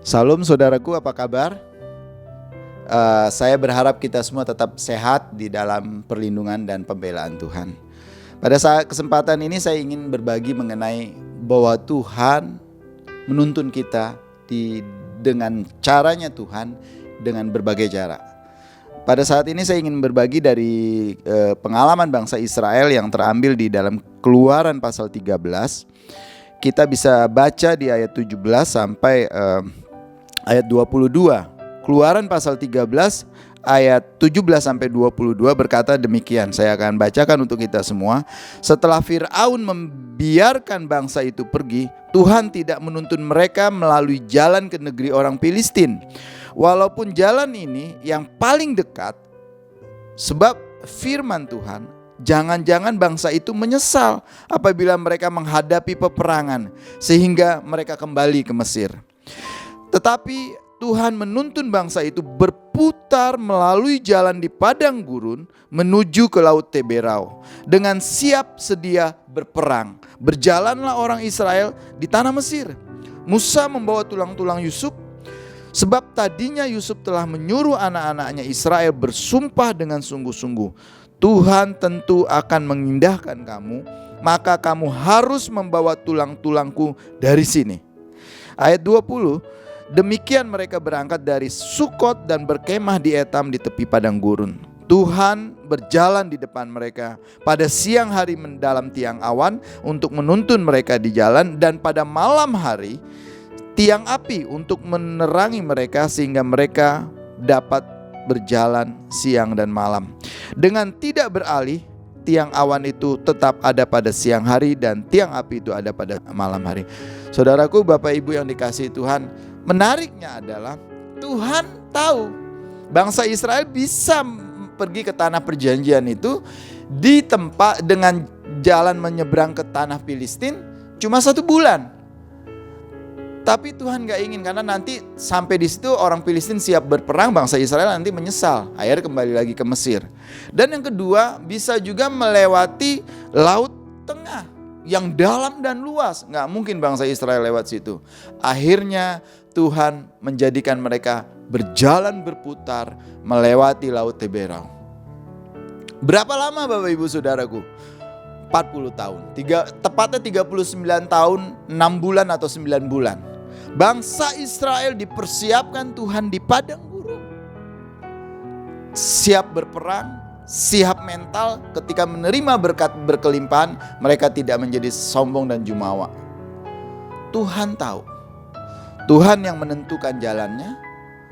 Salam saudaraku, apa kabar? Saya berharap kita semua tetap sehat di dalam perlindungan dan pembelaan Tuhan. Pada saat kesempatan ini saya ingin berbagi mengenai bahwa Tuhan menuntun kita dengan caranya Tuhan dengan berbagai cara. Pada saat ini saya ingin berbagi dari pengalaman bangsa Israel yang terambil di dalam Keluaran pasal 13. Kita bisa baca di ayat 17 sampai ayat 22. Keluaran pasal 13 ayat 17 sampai 22 berkata demikian. Saya akan bacakan untuk kita semua. Setelah Fir'aun membiarkan bangsa itu pergi, Tuhan tidak menuntun mereka melalui jalan ke negeri orang Filistin. Walaupun jalan ini yang paling dekat, sebab firman Tuhan, jangan-jangan bangsa itu menyesal apabila mereka menghadapi peperangan sehingga mereka kembali ke Mesir. Tetapi Tuhan menuntun bangsa itu berputar melalui jalan di padang gurun menuju ke Laut Teberau dengan siap sedia berperang. Berjalanlah orang Israel di tanah Mesir. Musa membawa tulang-tulang Yusuf, sebab tadinya Yusuf telah menyuruh anak-anaknya Israel bersumpah dengan sungguh-sungguh, Tuhan tentu akan mengindahkan kamu, maka kamu harus membawa tulang-tulangku dari sini. Ayat 20, demikian mereka berangkat dari Sukot dan berkemah di Etam di tepi padang gurun. Tuhan berjalan di depan mereka pada siang hari mendalam tiang awan untuk menuntun mereka di jalan, dan pada malam hari tiang api untuk menerangi mereka sehingga mereka dapat berjalan siang dan malam. Dengan tidak beralih, tiang awan itu tetap ada pada siang hari dan tiang api itu ada pada malam hari. Saudaraku, Bapak Ibu yang dikasihi Tuhan, menariknya adalah Tuhan tahu bangsa Israel bisa pergi ke tanah perjanjian itu di tempat dengan jalan menyeberang ke tanah Filistin cuma 1 bulan. Tapi Tuhan gak ingin, karena nanti sampai di situ orang Filistin siap berperang, bangsa Israel nanti menyesal, akhirnya kembali lagi ke Mesir. Dan yang kedua, bisa juga melewati Laut Tengah yang dalam dan luas. Gak mungkin bangsa Israel lewat situ. Akhirnya Tuhan menjadikan mereka berjalan berputar melewati Laut Teberau. Berapa lama Bapak Ibu Saudaraku? 40 tahun, tepatnya 39 tahun, 6 bulan atau 9 bulan. Bangsa Israel dipersiapkan Tuhan di padang gurun. Siap berperang, siap mental, ketika menerima berkat berkelimpahan, mereka tidak menjadi sombong dan jumawa. Tuhan tahu. Tuhan yang menentukan jalannya,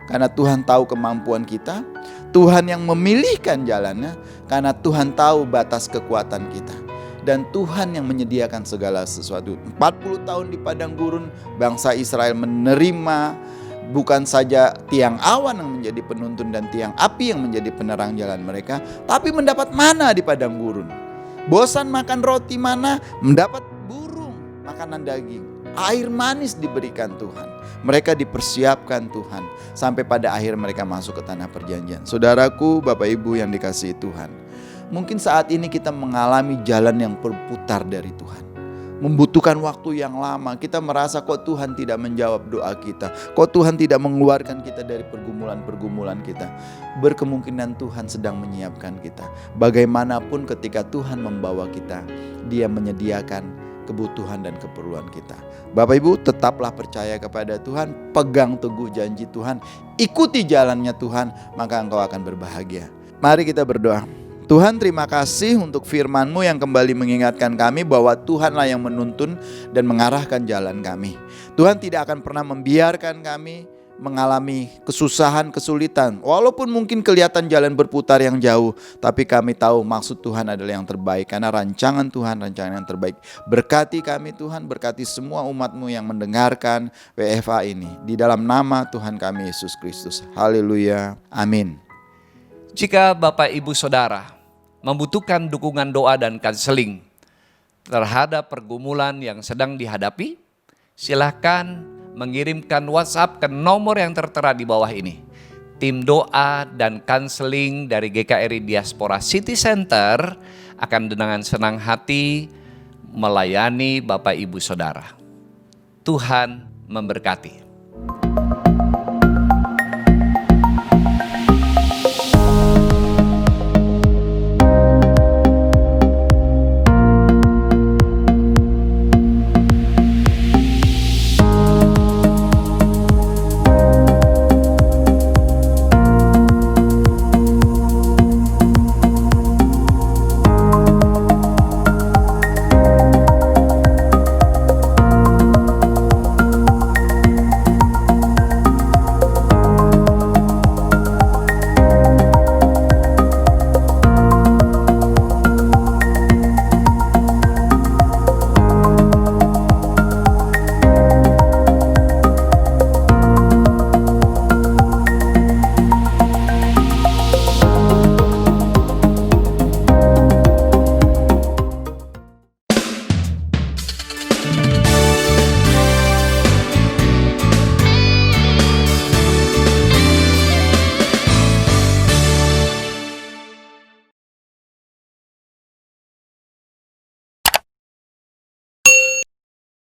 karena Tuhan tahu kemampuan kita. Tuhan yang memilihkan jalannya, karena Tuhan tahu batas kekuatan kita. Dan Tuhan yang menyediakan segala sesuatu. 40 tahun di padang gurun, bangsa Israel menerima bukan saja tiang awan yang menjadi penuntun dan tiang api yang menjadi penerang jalan mereka, tapi mendapat mana di padang gurun. Bosan makan roti mana, mendapat burung makanan daging. Air manis diberikan Tuhan. Mereka dipersiapkan Tuhan sampai pada akhir mereka masuk ke tanah perjanjian. Saudaraku, Bapak Ibu yang dikasihi Tuhan, mungkin saat ini kita mengalami jalan yang berputar dari Tuhan. Membutuhkan waktu yang lama. Kita merasa kok Tuhan tidak menjawab doa kita. Kok Tuhan tidak mengeluarkan kita dari pergumulan-pergumulan kita. Berkemungkinan Tuhan sedang menyiapkan kita. Bagaimanapun ketika Tuhan membawa kita, Dia menyediakan kebutuhan dan keperluan kita. Bapak Ibu, tetaplah percaya kepada Tuhan. Pegang teguh janji Tuhan. Ikuti jalannya Tuhan, maka engkau akan berbahagia. Mari kita berdoa. Tuhan, terima kasih untuk firman-Mu yang kembali mengingatkan kami bahwa Tuhanlah yang menuntun dan mengarahkan jalan kami. Tuhan tidak akan pernah membiarkan kami mengalami kesusahan, kesulitan. Walaupun mungkin kelihatan jalan berputar yang jauh, tapi kami tahu maksud Tuhan adalah yang terbaik. Karena rancangan Tuhan, rancangan yang terbaik. Berkati kami Tuhan, berkati semua umat-Mu yang mendengarkan WFA ini. Di dalam nama Tuhan kami Yesus Kristus. Haleluya. Amin. Jika Bapak Ibu Saudara membutuhkan dukungan doa dan konseling terhadap pergumulan yang sedang dihadapi, silakan mengirimkan WhatsApp ke nomor yang tertera di bawah ini. Tim doa dan konseling dari GKRI Diaspora City Center akan dengan senang hati melayani Bapak Ibu Saudara. Tuhan memberkati.